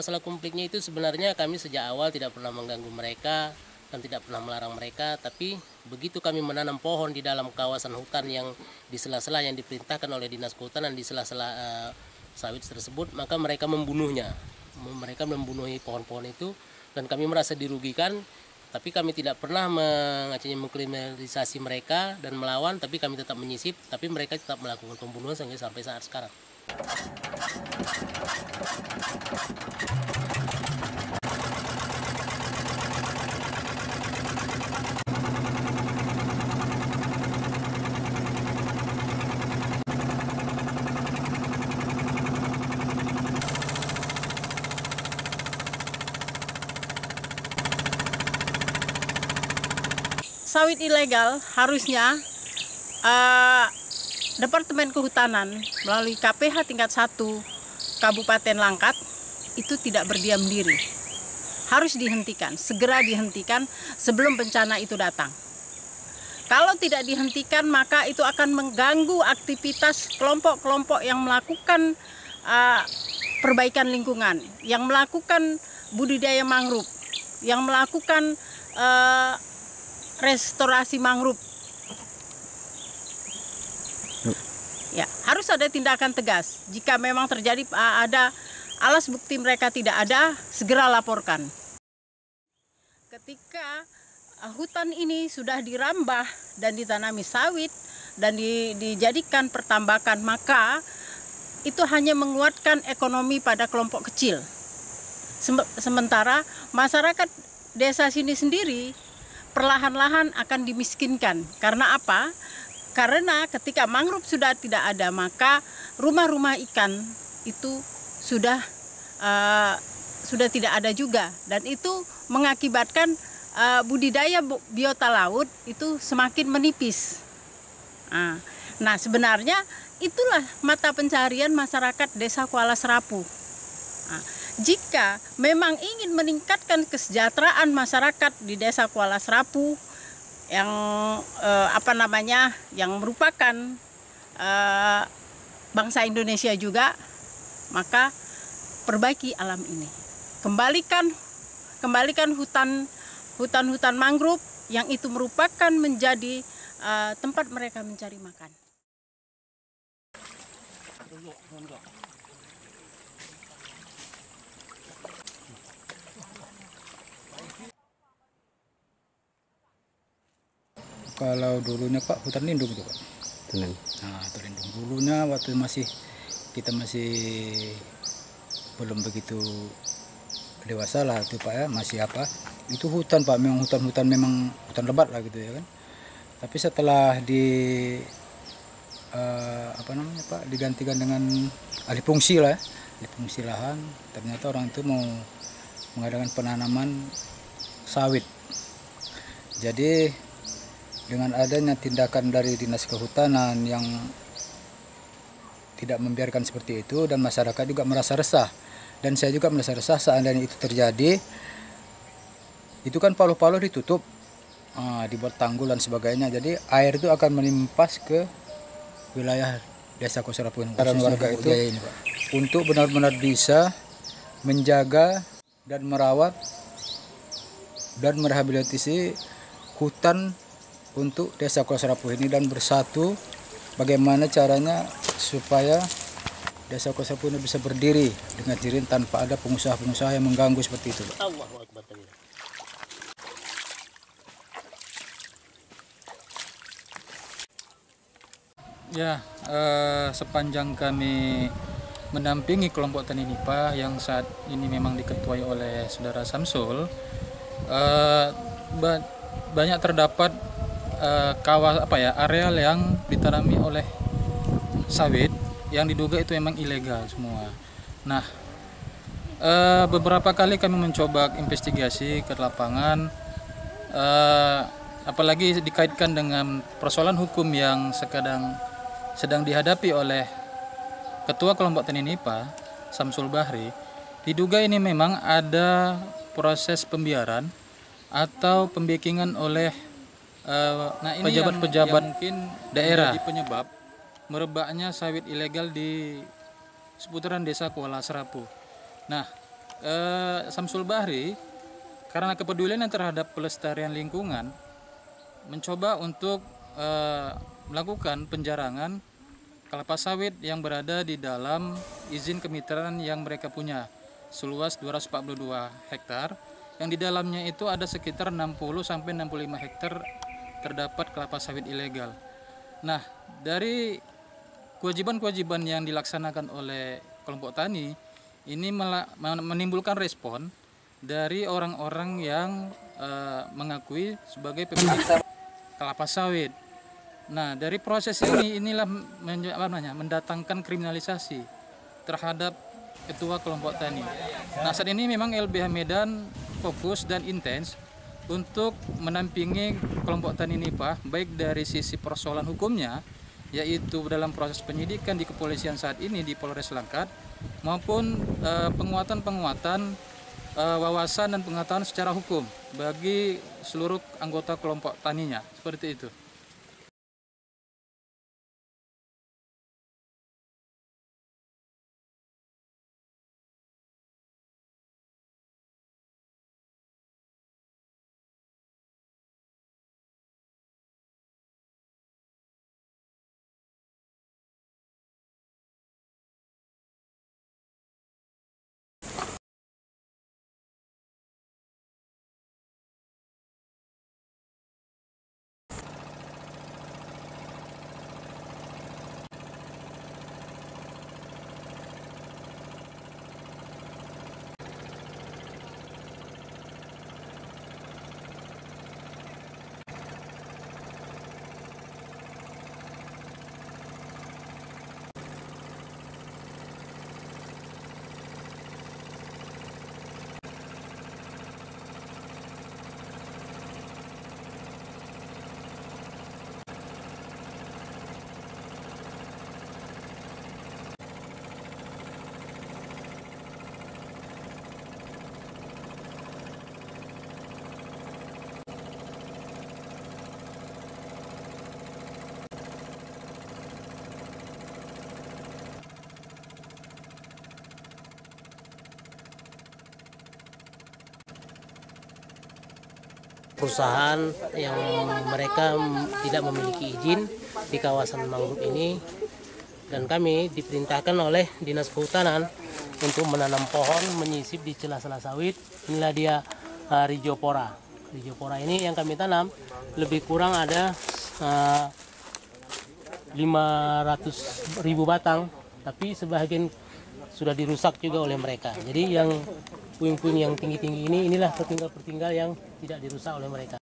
masalah konfliknya itu sebenarnya kami sejak awal tidak pernah mengganggu mereka dan tidak pernah melarang mereka, tapi begitu kami menanam pohon di dalam kawasan hutan yang di sela-sela yang diperintahkan oleh Dinas Kehutanan di sela-sela sawit tersebut, maka mereka membunuhnya. Mereka membunuhi pohon-pohon itu dan kami merasa dirugikan, tapi kami tidak pernah mengkriminalisasi mereka dan melawan, tapi kami tetap menyisip, tapi mereka tetap melakukan pembunuhan sampai saat sekarang. Sawit ilegal harusnya Departemen Kehutanan melalui KPH tingkat 1 Kabupaten Langkat itu tidak berdiam diri. Harus dihentikan, segera dihentikan sebelum bencana itu datang. Kalau tidak dihentikan maka itu akan mengganggu aktivitas kelompok-kelompok yang melakukan perbaikan lingkungan, yang melakukan budidaya mangrove, yang melakukan restorasi mangrove. Ya, harus ada tindakan tegas. Jika memang terjadi ada alas bukti mereka tidak ada, segera laporkan. Ketika hutan ini sudah dirambah dan ditanami sawit dan dijadikan pertambakan, maka itu hanya menguatkan ekonomi pada kelompok kecil. Sementara masyarakat desa sini sendiri perlahan-lahan akan dimiskinkan. Karena apa? Karena ketika mangrove sudah tidak ada, maka rumah-rumah ikan itu sudah tidak ada juga, dan itu mengakibatkan budidaya biota laut itu semakin menipis. Nah, sebenarnya itulah mata pencarian masyarakat Desa Kuala Serapu. Jika memang ingin meningkatkan kesejahteraan masyarakat di Desa Kuala Serapu yang yang merupakan bangsa Indonesia juga, maka perbaiki alam ini. Kembalikan hutan mangrove yang itu merupakan menjadi tempat mereka mencari makan. Kalau dulunya Pak, hutan lindung itu Pak. Nah, hutan lindung dulunya waktu kita masih belum begitu dewasa lah itu Pak ya, masih itu hutan Pak, memang hutan memang hutan lebat lah gitu ya kan. Tapi setelah Pak, digantikan dengan alih fungsi lah ya, alih fungsi lahan, ternyata orang itu mau mengadakan penanaman sawit. Jadi dengan adanya tindakan dari Dinas Kehutanan yang tidak membiarkan seperti itu, dan masyarakat juga merasa resah, dan saya juga merasa resah seandainya itu terjadi, itu kan paluh-paluh ditutup, dibuat tanggul dan sebagainya, jadi air itu akan melimpas ke wilayah Desa Kuala Serapu, warga itu ini, Pak, untuk benar-benar bisa menjaga dan merawat dan merehabilitasi hutan untuk Desa Kuala Serapu ini, dan bersatu bagaimana caranya supaya Desa Kuala Serapu ini bisa berdiri dengan diri tanpa ada pengusaha-pengusaha yang mengganggu seperti itu, Pak. Ya, sepanjang kami mendampingi kelompok Tani Nipah yang saat ini memang diketuai oleh Saudara Samsul, banyak terdapat areal yang ditanami oleh sawit yang diduga itu memang ilegal semua. Nah, beberapa kali kami mencoba investigasi ke lapangan, apalagi dikaitkan dengan persoalan hukum yang sedang dihadapi oleh Ketua Kelompok Tani Nipah, Samsul Bahri. Diduga ini memang ada proses pembiaran atau pembackingan oleh pejabat-pejabat daerah penyebab merebaknya sawit ilegal di seputaran Desa Kuala Serapu. Nah, Samsul Bahri karena kepeduliannya terhadap pelestarian lingkungan mencoba untuk melakukan penjarangan kelapa sawit yang berada di dalam izin kemitraan yang mereka punya seluas 242 hektar, yang di dalamnya itu ada sekitar 60-65 hektar terdapat kelapa sawit ilegal. Nah, dari kewajiban-kewajiban yang dilaksanakan oleh kelompok tani ini menimbulkan respon dari orang-orang yang mengakui sebagai pemilik kelapa sawit. Nah, dari proses inilah mendatangkan kriminalisasi terhadap ketua kelompok tani. Nah, saat ini memang LBH Medan fokus dan intens untuk menampingi kelompok tani nipah baik dari sisi persoalan hukumnya, yaitu dalam proses penyidikan di kepolisian saat ini di Polres Langkat, maupun penguatan wawasan dan pengetahuan secara hukum bagi seluruh anggota kelompok taninya, seperti itu. Perusahaan yang mereka tidak memiliki izin di kawasan mangrove ini, dan kami diperintahkan oleh Dinas Kehutanan untuk menanam pohon menyisip di celah-celah sawit. Inilah dia Rhizophora. Rhizophora ini yang kami tanam lebih kurang ada 500.000 batang, tapi sebagian sudah dirusak juga oleh mereka. Jadi yang puing-puing yang tinggi-tinggi inilah pertinggal-pertinggal yang tidak dirusak oleh mereka.